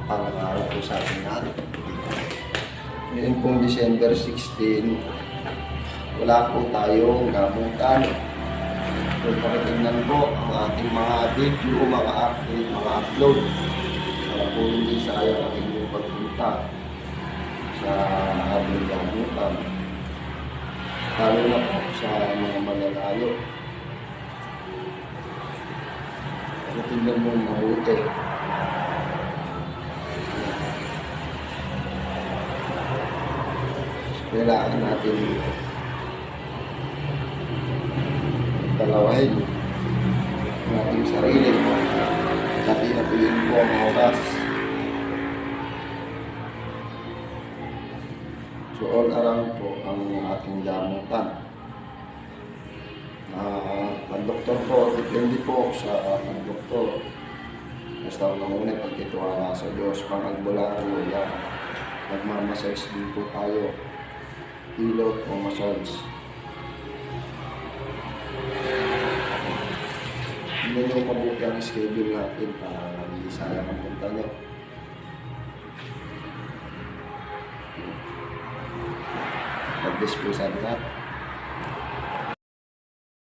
mapagpalang araw po sa ating lahat. Ngayon pong December 16, wala po tayong gamutan. Kung pakitignan po ang ating mga video, mga update, mga upload, para po hindi sayang ang inyong pagpunta sa ating gamutan. Lalo na po sa mga malalayo. Tingnan mo mabuti. Kailangan natin dalawahin ang ating sarili. Natin po ang oras. So all around po ang ating gamutan. Ang doktor po, depende po sa doktor. Basta muna pagkituwala sa Diyos, pang-albularyo yan. Nagmamassage din po tayo. Pilot o massage. Hindi nyo mabuti ang schedule natin para hindi sayang ang punta nyo. Mag-disposan ka.